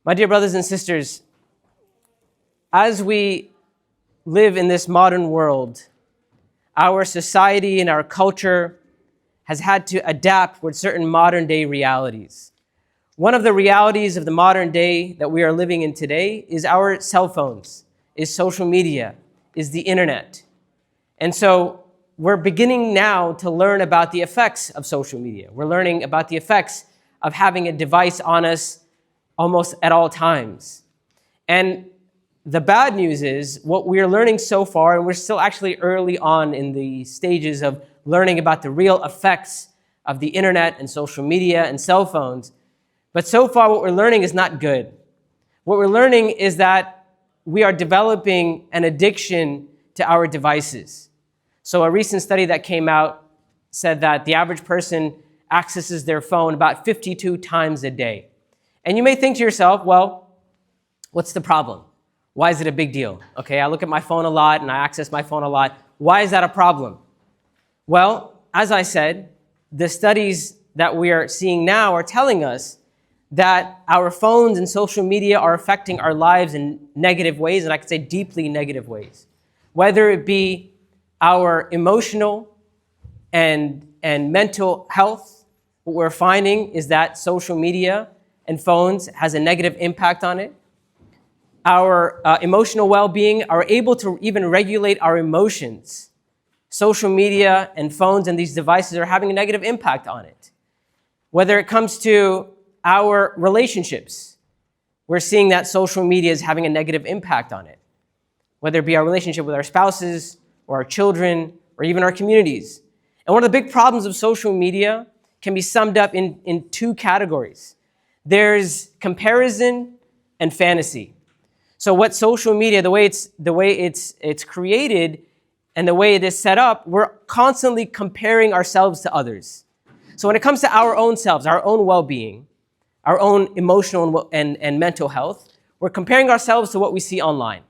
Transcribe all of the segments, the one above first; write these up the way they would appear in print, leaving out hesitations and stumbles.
My dear brothers and sisters, as we live in this modern world, our society and our culture has had to adapt with certain modern day realities. One of the realities of the modern day that we are living in today is our cell phones, is social media, is the internet. And so we're beginning now to learn about the effects of social media. We're learning about the effects of having a device on us almost at all times. And the bad news is what we're learning so far, and we're still actually early on in the stages of learning about the real effects of the internet and social media and cell phones. But so far what we're learning is not good. What we're learning is that we are developing an addiction to our devices. So a recent study that came out said that the average person accesses their phone about 52 times a day. And you may think to yourself, well, what's the problem? Why is it a big deal? Okay, I look at my phone a lot and I access my phone a lot. Why is that a problem? Well, as I said, the studies that we are seeing now are telling us that our phones and social media are affecting our lives in negative ways, and I could say deeply negative ways. Whether it be our emotional and mental health, what we're finding is that social media and phones has a negative impact on it. Our emotional well-being are able to even regulate our emotions. Social media and phones and these devices are having a negative impact on it. Whether it comes to our relationships, we're seeing that social media is having a negative impact on it. Whether it be our relationship with our spouses or our children or even our communities. And one of the big problems of social media can be summed up in two categories. There's comparison and fantasy. So what social media, the way it's created and the way it is set up, we're constantly comparing ourselves to others. So when it comes to our own selves, our own well-being, our own emotional and mental health, we're comparing ourselves to what we see online.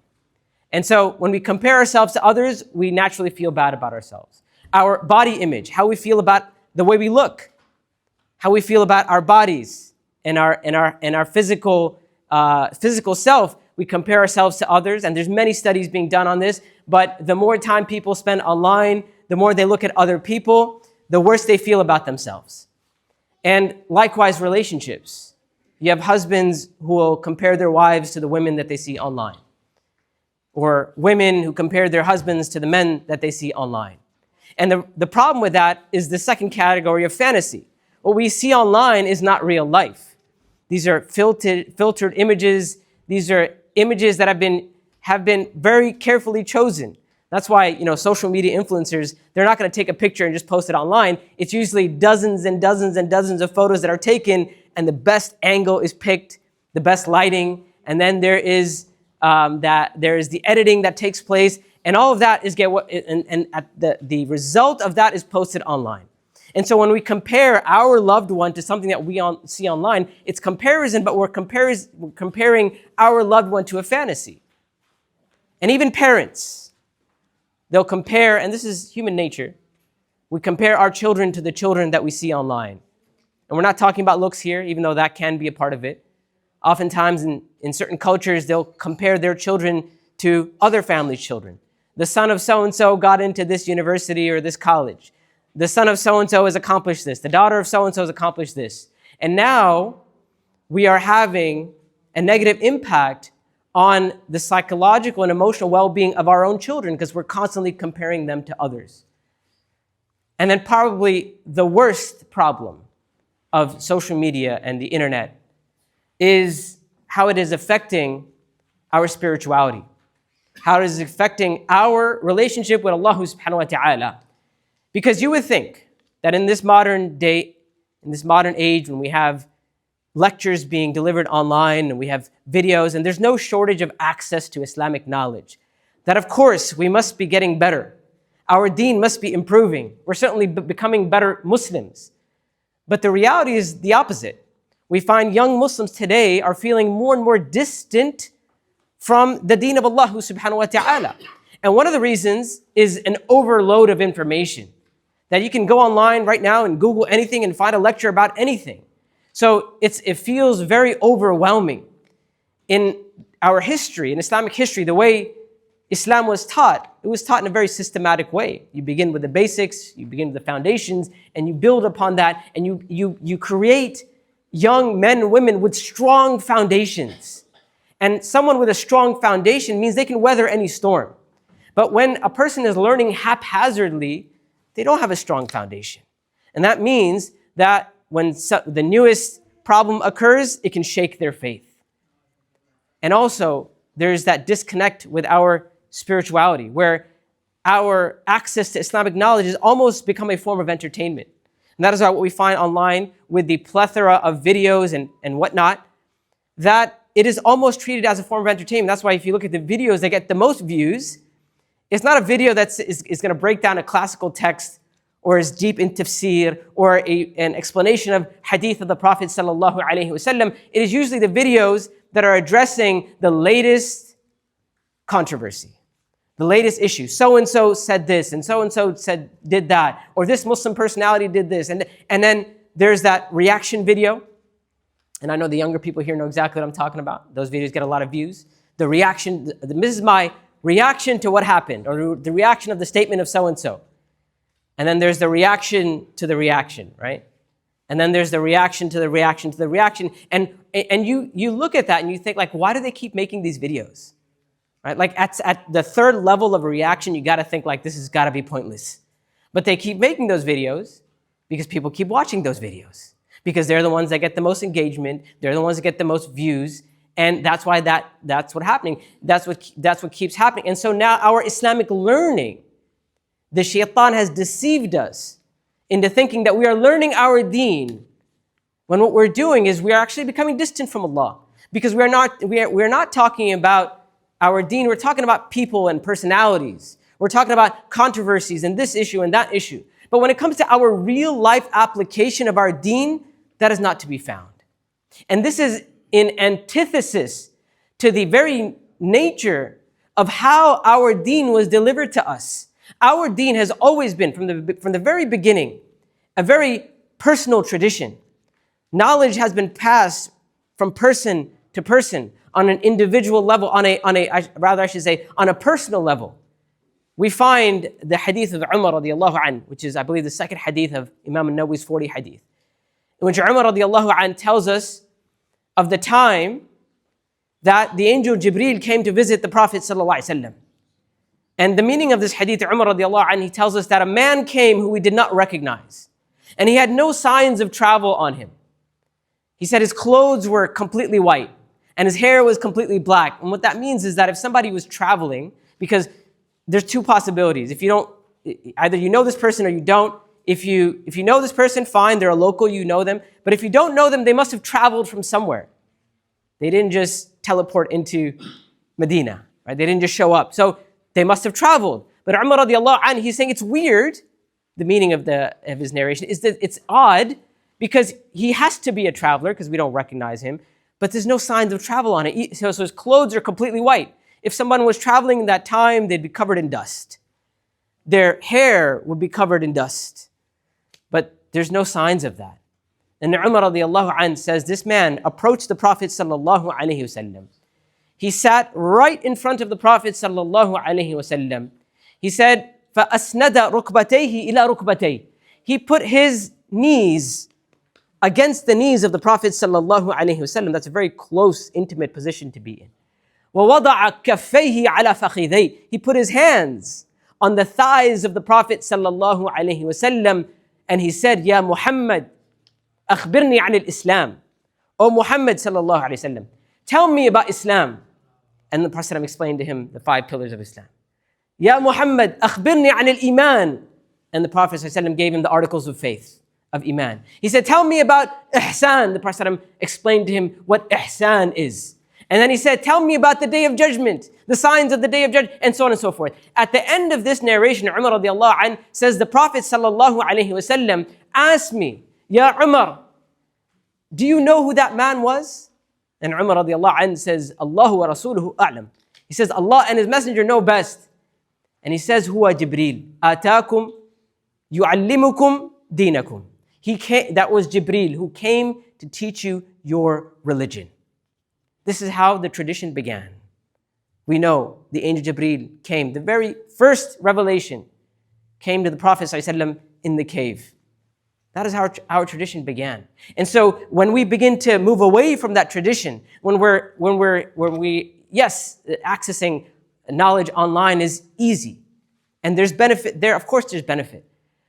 And so when we compare ourselves to others, we naturally feel bad about ourselves. Our body image, how we feel about the way we look, how we feel about our bodies and our physical self, we compare ourselves to others, and there's many studies being done on this, but the more time people spend online, the more they look at other people, the worse they feel about themselves. And likewise, relationships. You have husbands who will compare their wives to the women that they see online, or women who compare their husbands to the men that they see online. And the problem with that is the second category of fantasy. What we see online is not real life. These are filtered images. These are images that have been very carefully chosen. That's why, social media influencers, they're not going to take a picture and just post it online. It's usually dozens and dozens and dozens of photos that are taken, and the best angle is picked, the best lighting, and then there is the editing that takes place, and all of that is the result of that is posted online. And so when we compare our loved one to something that we see online, it's comparison, but we're comparing our loved one to a fantasy. And even parents, they'll compare, and this is human nature, we compare our children to the children that we see online. And we're not talking about looks here, even though that can be a part of it. Oftentimes in certain cultures, they'll compare their children to other families' children. The son of so-and-so got into this university or this college. The son of so-and-so has accomplished this. The daughter of so-and-so has accomplished this. And now we are having a negative impact on the psychological and emotional well-being of our own children because we're constantly comparing them to others. And then probably the worst problem of social media and the internet is how it is affecting our spirituality, how it is affecting our relationship with Allah subhanahu wa ta'ala. Because you would think that in this modern day, in this modern age, when we have lectures being delivered online and we have videos, and there's no shortage of access to Islamic knowledge, that of course we must be getting better. Our deen must be improving. We're certainly becoming better Muslims. But the reality is the opposite. We find young Muslims today are feeling more and more distant from the deen of Allah subhanahu wa ta'ala. And one of the reasons is an overload of information. That you can go online right now and Google anything and find a lecture about anything. So it feels very overwhelming. in our history, in Islamic history, the way Islam was taught, it was taught in a very systematic way. You begin with the basics, you begin with the foundations, and you build upon that, and you create young men and women with strong foundations. And someone with a strong foundation means they can weather any storm. But when a person is learning haphazardly, they don't have a strong foundation. And that means that when the newest problem occurs, it can shake their faith. And also, there's that disconnect with our spirituality, where our access to Islamic knowledge has almost become a form of entertainment. And that is what we find online with the plethora of videos and whatnot, that it is almost treated as a form of entertainment. That's why if you look at the videos that get the most views, it's not a video that is going to break down a classical text or is deep in tafsir or an explanation of hadith of the Prophet sallallahu alaihi wasallam. It is usually the videos that are addressing the latest controversy, the latest issue. So-and-so said this, and so-and-so did that, or this Muslim personality did this. And then there's that reaction video. And I know the younger people here know exactly what I'm talking about. Those videos get a lot of views. The reaction, this is my reaction to what happened, or the reaction of the statement of so-and-so. And then there's the reaction to the reaction, right? And then there's the reaction to the reaction to the reaction. And you look at that and you think, like, why do they keep making these videos? Right? Like at the third level of a reaction, you got to think, like, this has got to be pointless. But they keep making those videos because people keep watching those videos, because they're the ones that get the most engagement. They're the ones that get the most views. And that's why that's what's happening. That's what keeps happening. And so now our Islamic learning, the shaitan has deceived us into thinking that we are learning our deen, when what we're doing is we are actually becoming distant from Allah, because we're not talking about our deen. We're talking about people and personalities. We're talking about controversies and this issue and that issue. But when it comes to our real life application of our deen, that is not to be found. And this is in antithesis to the very nature of how our deen was delivered to us. Our deen has always been, from the very beginning, a very personal tradition. Knowledge has been passed from person to person on an individual level, on a personal level. We find the hadith of Umar radiallahu anhu, which is, I believe, the second hadith of Imam al-Nawawi's 40 hadith, in which Umar radiallahu anhu tells us of the time that the angel Jibreel came to visit the Prophet sallallahu alaihi wasallam. And the meaning of this hadith, Umar radiallahu anhu, he tells us that a man came who we did not recognize, and he had no signs of travel on him. He said his clothes were completely white and his hair was completely black. And what that means is that if somebody was traveling, because there's two possibilities. If you don't, either you know this person or you don't. If you know this person, fine, they're a local, you know them. But if you don't know them, they must have traveled from somewhere. They didn't just teleport into Medina, right? They didn't just show up. So they must have traveled. But Umar radiallahu anhu, he's saying it's weird. The meaning of his narration is that it's odd because he has to be a traveler because we don't recognize him, but there's no signs of travel on it. So his clothes are completely white. If someone was traveling in that time, they'd be covered in dust. Their hair would be covered in dust. But there's no signs of that. And Umar radiallahu anhu says this man approached the Prophet sallallahu alaihi wasallam. He sat right in front of the Prophet sallallahu alaihi wasallam. He said, فَأَسْنَدَ رُكْبَتَيْهِ إِلَى رُكْبَتَيْهِ. He put his knees against the knees of the Prophet sallallahu alaihi wasallam. That's a very close, intimate position to be in. وَوَضَعَ كَفَّيْهِ عَلَى فَخِذَيْهِ. He put his hands on the thighs of the Prophet sallallahu alaihi wasallam, and he said, Ya Muhammad, أخبرني عن الإسلام. O Muhammad sallallahu alaihi wasallam, tell me about Islam. And the Prophet explained to him the 5 pillars of Islam. Ya Muhammad, أخبرني عن الإيمان. And the Prophet ﷺ gave him the articles of faith, of Iman. He said, tell me about Ihsan. The Prophet ﷺ explained to him what Ihsan is. And then he said, tell me about the Day of Judgment, the signs of the Day of Judgment, and so on and so forth. At the end of this narration, Umar radiallahu anh says, the Prophet ﷺ asked me, Ya Umar, do you know who that man was? And Umar radiallahu anh says, Allahu wa rasuluhu a'lam. He says, Allah and His Messenger know best. And he says, Huwa Jibreel, Ataakum yu'allimukum dinakum. That was Jibreel who came to teach you your religion. This is how the tradition began. We know the angel Jibreel came, the very first revelation came to the Prophet ﷺ in the cave. That is how our tradition began. And so when we begin to move away from that tradition, yes, accessing knowledge online is easy. And there's benefit there, of course there's benefit.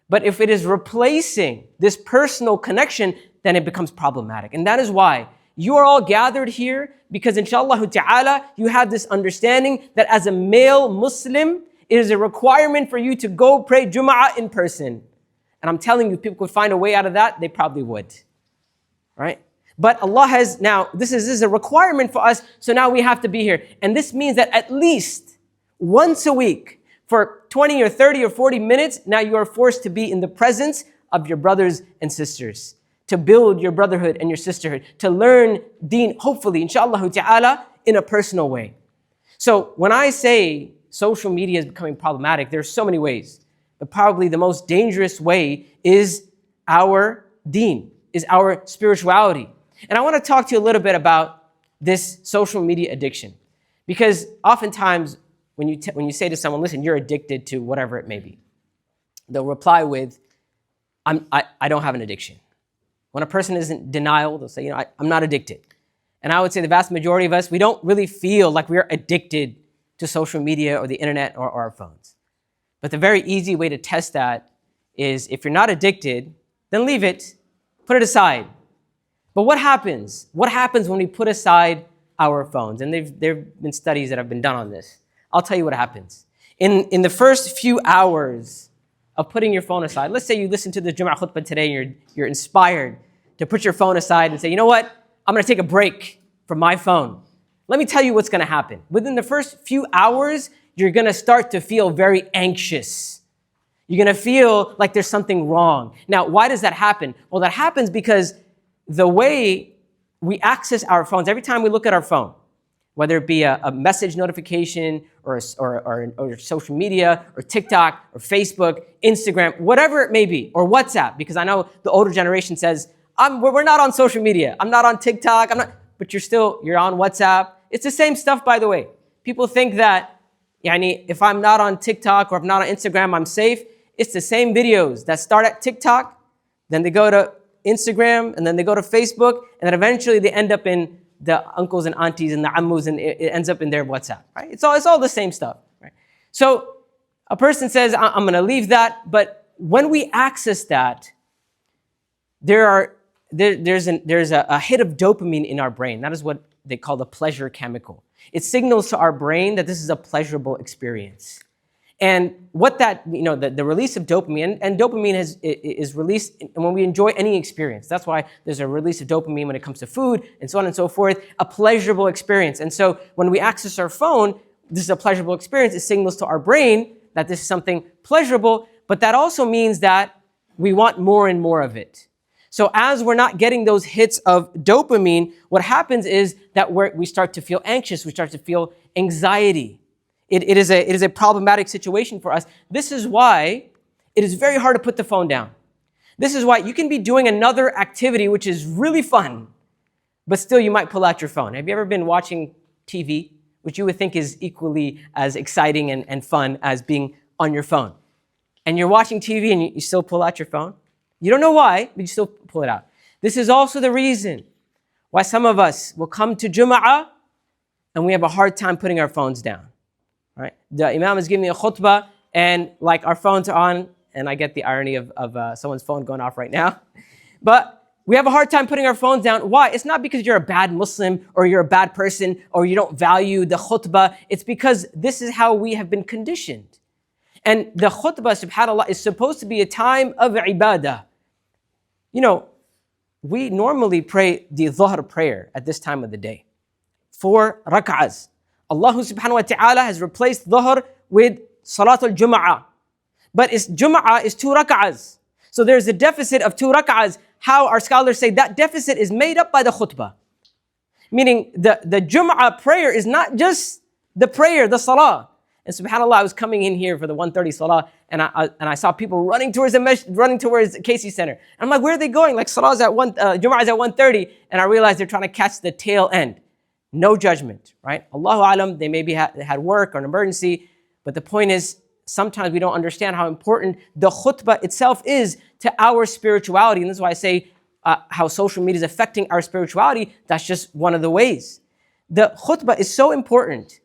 But if it is replacing this personal connection, then it becomes problematic. And that is why you are all gathered here, because inshallah ta'ala, you have this understanding that as a male Muslim, it is a requirement for you to go pray Jum'ah in person. And I'm telling you, if people could find a way out of that, they probably would. Right? But Allah has now, this is a requirement for us, so now we have to be here. And this means that at least once a week, for 20 or 30 or 40 minutes, now you are forced to be in the presence of your brothers and sisters, to build your brotherhood and your sisterhood, to learn deen, hopefully, inshaAllah ta'ala, in a personal way. So when I say social media is becoming problematic, there's so many ways. But probably the most dangerous way is our deen, is our spirituality. And I want to talk to you a little bit about this social media addiction. Because oftentimes, when you say to someone, listen, you're addicted to whatever it may be, they'll reply with, I don't have an addiction. When a person is in denial, they'll say, I'm not addicted. And I would say the vast majority of us, we don't really feel like we're addicted to social media or the internet or our phones. But the very easy way to test that is if you're not addicted, then leave it, put it aside. But what happens? What happens when we put aside our phones? And there have been studies that have been done on this. I'll tell you what happens. In the first few hours of putting your phone aside, let's say you listen to the Jum'ah khutbah today and you're inspired to put your phone aside and say, you know what? I'm going to take a break from my phone. Let me tell you what's going to happen. Within the first few hours, you're going to start to feel very anxious. You're going to feel like there's something wrong. Now, why does that happen? Well, that happens because the way we access our phones, every time we look at our phone, whether it be a message notification or social media or TikTok or Facebook, Instagram, whatever it may be, or WhatsApp, because I know the older generation says, we're not on social media. I'm not on TikTok. But you're on WhatsApp. It's the same stuff, by the way. People think that, if I'm not on TikTok or if I'm not on Instagram, I'm safe. It's the same videos that start at TikTok, then they go to Instagram, and then they go to Facebook, and then eventually they end up in the uncles and aunties and the ammus, and it ends up in their WhatsApp, right? It's all the same stuff, right? So a person says, I'm going to leave that, but when we access that, there's a hit of dopamine in our brain. That is what they call the pleasure chemical. It signals to our brain that this is a pleasurable experience. And what that, the release of dopamine, and dopamine is released when we enjoy any experience. That's why there's a release of dopamine when it comes to food and so on and so forth, a pleasurable experience. And so when we access our phone, this is a pleasurable experience. It signals to our brain that this is something pleasurable, but that also means that we want more and more of it. So as we're not getting those hits of dopamine, what happens is that we start to feel anxious, we start to feel anxiety. It is a problematic situation for us. This is why it is very hard to put the phone down. This is why you can be doing another activity which is really fun, but still you might pull out your phone. Have you ever been watching TV, which you would think is equally as exciting and fun as being on your phone? And you're watching TV and you still pull out your phone? You don't know why, but you still pull it out. This is also the reason why some of us will come to Jum'ah and we have a hard time putting our phones down. Right? The Imam is giving me a khutbah and like our phones are on, and I get the irony of someone's phone going off right now. But we have a hard time putting our phones down. Why? It's not because you're a bad Muslim or you're a bad person or you don't value the khutbah. It's because this is how we have been conditioned. And the khutbah, subhanAllah, is supposed to be a time of ibadah. We normally pray the dhuhr prayer at this time of the day. 4 rak'ahs. Allah subhanahu wa ta'ala has replaced dhuhr with salatul jum'ah. But jum'ah is 2 rak'ahs. So there's a deficit of 2 rak'ahs. How our scholars say that deficit is made up by the khutbah. Meaning the jum'ah prayer is not just the prayer, the salah. And subhanAllah, I was coming in here for the 1:30 salah, and I saw people running towards Casey Center. And I'm like, where are they going? Like Jum'ah is at 1:30, and I realized they're trying to catch the tail end. No judgment, right? Allahu alam, they maybe had work or an emergency, but the point is, sometimes we don't understand how important the khutbah itself is to our spirituality. And this is why I say how social media is affecting our spirituality. That's just one of the ways. The khutbah is so important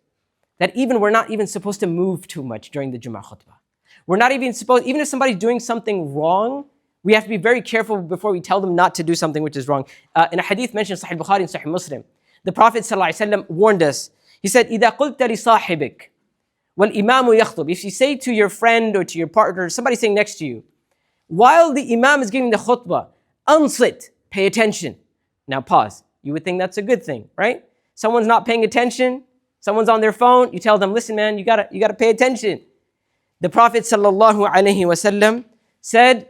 that we're not even supposed to move too much during the Jummah khutbah. We're not even supposed, even if somebody's doing something wrong, we have to be very careful before we tell them not to do something which is wrong. In a hadith mentioned in Sahih Bukhari and Sahih Muslim, the Prophet ﷺ warned us. He said, إِذَا قُلْتَ لِصَاحِبِكَ وَالْإِمَامُ يَخْطُبُ. If you say to your friend or to your partner, somebody sitting next to you, while the imam is giving the khutbah, ansit, pay attention. Now pause. You would think that's a good thing, right? Someone's not paying attention, someone's on their phone, you tell them, listen man, you gotta pay attention. The Prophet ﷺ said,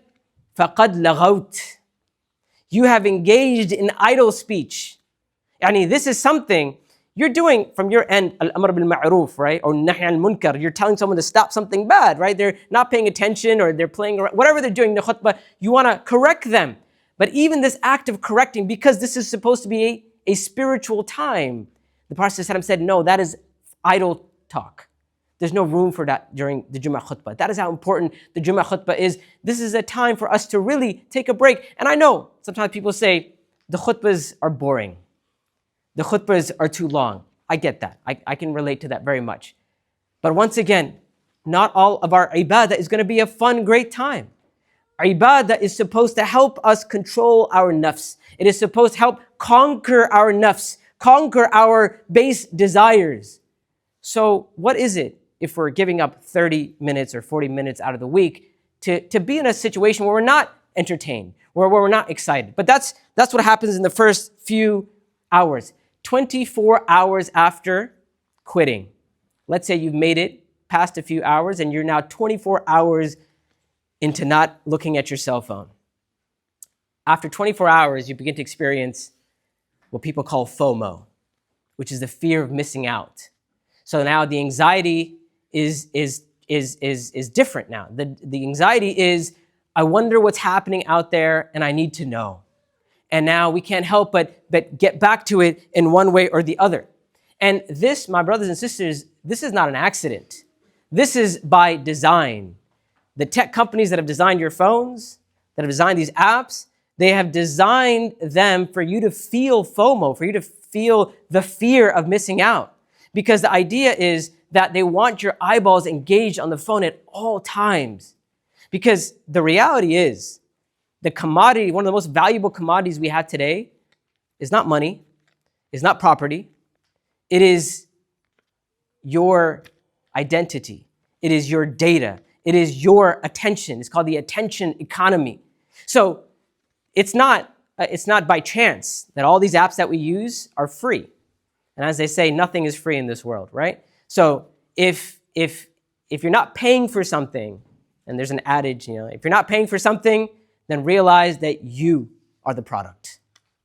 فَقَدْ لَغَوْتَ. You have engaged in idle speech. This is something you're doing from your end, al-amr bil-ma'ruf, right? Or nahy al-munkar. You're telling someone to stop something bad, right? They're not paying attention or they're playing around. Whatever they're doing in the khutbah, you want to correct them. But even this act of correcting, because this is supposed to be a spiritual time, the Prophet ﷺ said, no, that is idle talk. There's no room for that during the Jummah khutbah. That is how important the Jummah khutbah is. This is a time for us to really take a break. And I know sometimes people say the khutbahs are boring. The khutbahs are too long. I get that. I can relate to that very much. But once again, not all of our ibadah is going to be a fun, great time. Ibadah is supposed to help us control our nafs. It is supposed to help conquer our nafs, conquer our base desires. So what is it if we're giving up 30 minutes or 40 minutes out of the week to be in a situation where we're not entertained, where we're not excited? But that's what happens in the first few hours. 24 hours after quitting. Let's say you've made it past a few hours and you're now 24 hours into not looking at your cell phone. After 24 hours, you begin to experience what people call FOMO, which is the fear of missing out. So now the anxiety is different now. The anxiety is, I wonder what's happening out there and I need to know. And now we can't help but get back to it in one way or the other. And this, my brothers and sisters, this is not an accident. This is by design. The tech companies that have designed your phones, that have designed these apps, they have designed them for you to feel FOMO, for you to feel the fear of missing out. Because the idea is that they want your eyeballs engaged on the phone at all times. Because the reality is, the commodity, one of the most valuable commodities we have today is not money, is not property. It is your identity. It is your data. It is your attention. It's called the attention economy. So it's not by chance that all these apps that we use are free. And as they say, nothing is free in this world, right? So if you're not paying for something, and there's an adage, if you're not paying for something, then realize that you are the product,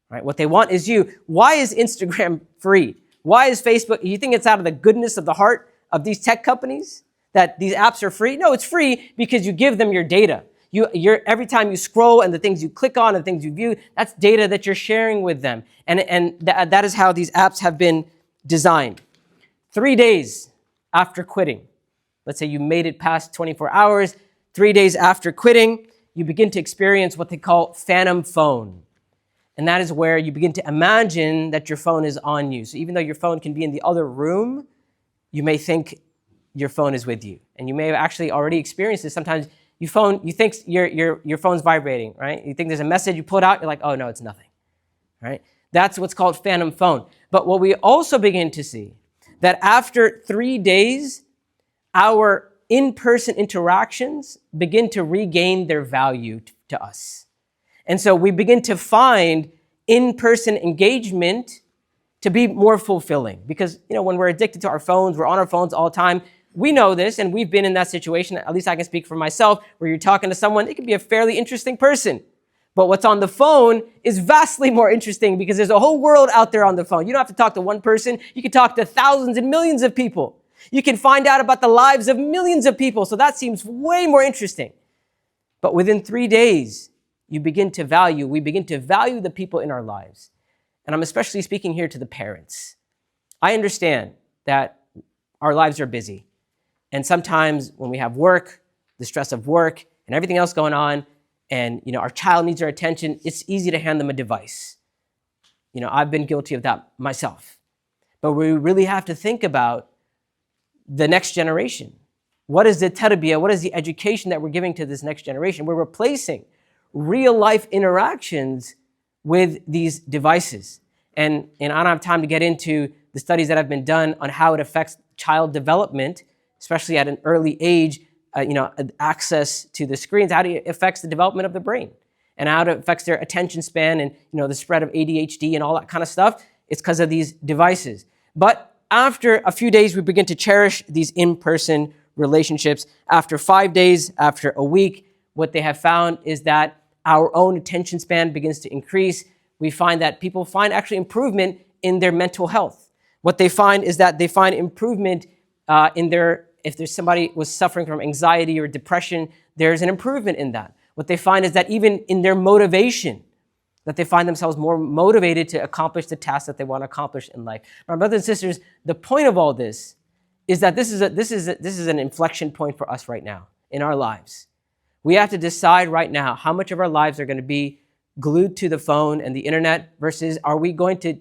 right? What they want is you. Why is Instagram free? Why is Facebook? You think it's out of the goodness of the heart of these tech companies that these apps are free? No, it's free because you give them your data. Every time you scroll and the things you click on and the things you view, that's data that you're sharing with them. And that is how these apps have been designed. 3 days after quitting, let's say you made it past 24 hours, 3 days after quitting, you begin to experience what they call phantom phone. And that is where you begin to imagine that your phone is on you. So even though your phone can be in the other room, you may think your phone is with you. And you may have actually already experienced this. Sometimes you think your phone's vibrating, right? You think there's a message, you pull it out, you're like, oh no, it's nothing, right? That's what's called phantom phone. But what we also begin to see, that after 3 days, our in-person interactions begin to regain their value to us. And so we begin to find in-person engagement to be more fulfilling. Because, when we're addicted to our phones, we're on our phones all the time. We know this, and we've been in that situation, at least I can speak for myself, where you're talking to someone, it could be a fairly interesting person. But what's on the phone is vastly more interesting because there's a whole world out there on the phone. You don't have to talk to one person. You can talk to thousands and millions of people. You can find out about the lives of millions of people. So that seems way more interesting. But within 3 days, we begin to value the people in our lives. And I'm especially speaking here to the parents. I understand that our lives are busy. And sometimes when we have work, the stress of work and everything else going on, and our child needs our attention, it's easy to hand them a device. I've been guilty of that myself. But we really have to think about the next generation. What is the tarbiyah? What is the education that we're giving to this next generation? We're replacing real life interactions with these devices. And I don't have time to get into the studies that have been done on how it affects child development, especially at an early age, access to the screens, how it affects the development of the brain and how it affects their attention span and, the spread of ADHD and all that kind of stuff. It's because of these devices. But after a few days, we begin to cherish these in-person relationships. After 5 days, after a week, what they have found is that our own attention span begins to increase. We find that people find actually improvement in their mental health. What they find is that they find improvement if there's somebody was suffering from anxiety or depression, there's an improvement in that. What they find is that even in their motivation, that they find themselves more motivated to accomplish the tasks that they want to accomplish in life. My brothers and sisters, the point of all this is that this is an inflection point for us right now in our lives. We have to decide right now how much of our lives are going to be glued to the phone and the internet versus are we going to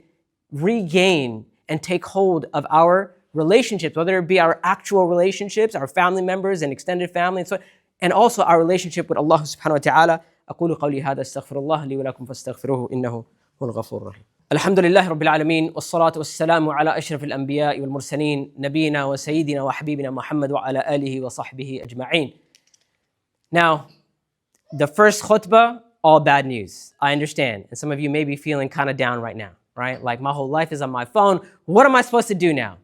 regain and take hold of our relationships, whether it be our actual relationships, our family members and extended family, and so on, and also our relationship with Allah subhanahu wa ta'ala. أقول قولي هذا استغفر الله لي ولكم فاستغفروه إنه هو الغفور الرحيم. الحمد لله رب العالمين والصلاة والسلام على أشرف الأنبياء والمرسلين نبينا وسيدنا وحبيبنا محمد وعلى آله وصحبه أجمعين. Now, the first khutbah, all bad news. I understand. And some of you may be feeling kind of down right now, right? Like my whole life is on my phone. What am I supposed to do now?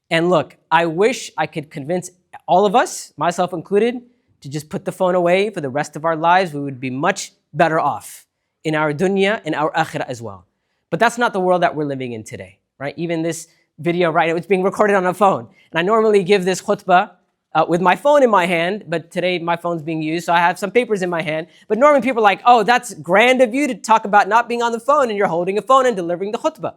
And look, I wish I could convince all of us, myself included, to just put the phone away for the rest of our lives. We would be much better off in our dunya and our akhirah as well. But that's not the world that we're living in today, right? Even this video right now, it's being recorded on a phone. And I normally give this khutbah with my phone in my hand, but today my phone's being used, so I have some papers in my hand. But normally people are like, oh, that's grand of you to talk about not being on the phone and you're holding a phone and delivering the khutbah.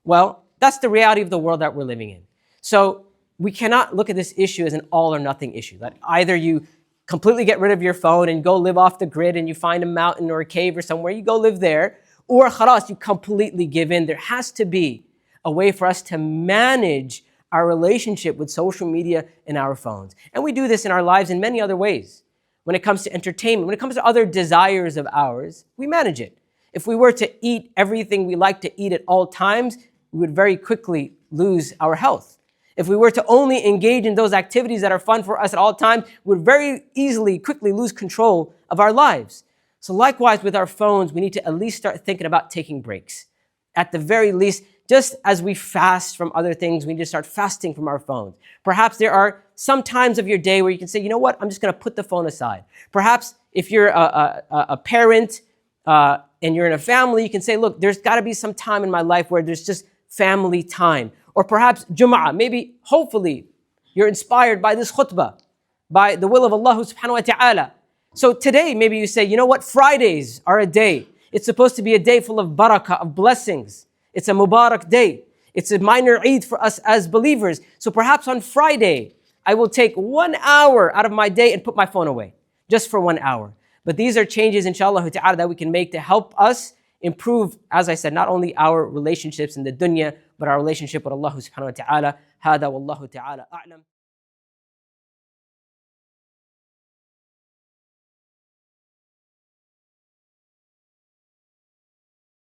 Well, that's the reality of the world that we're living in. So we cannot look at this issue as an all or nothing issue, that either you completely get rid of your phone and go live off the grid and you find a mountain or a cave or somewhere, you go live there, or khalas, you completely give in. There has to be a way for us to manage our relationship with social media and our phones. And we do this in our lives in many other ways. When it comes to entertainment, when it comes to other desires of ours, we manage it. If we were to eat everything we like to eat at all times, we would very quickly lose our health. If we were to only engage in those activities that are fun for us at all times, we would very easily, quickly lose control of our lives. So likewise with our phones, we need to at least start thinking about taking breaks. At the very least, just as we fast from other things, we need to start fasting from our phones. Perhaps there are some times of your day where you can say, you know what, I'm just going to put the phone aside. Perhaps if you're a parent and you're in a family, you can say, look, there's got to be some time in my life where there's just family time. Or perhaps Jum'ah, maybe, hopefully, you're inspired by this khutbah, by the will of Allah subhanahu wa ta'ala. So today, maybe you say, you know what, Fridays are a day. It's supposed to be a day full of barakah, of blessings. It's a Mubarak day. It's a minor Eid for us as believers. So perhaps on Friday, I will take 1 hour out of my day and put my phone away, just for 1 hour. But these are changes, inshallah ta'ala, that we can make to help us improve, as I said, not only our relationships in the dunya, but our relationship with Allah subhanahu wa ta'ala. هذا والله تعالى أعلم.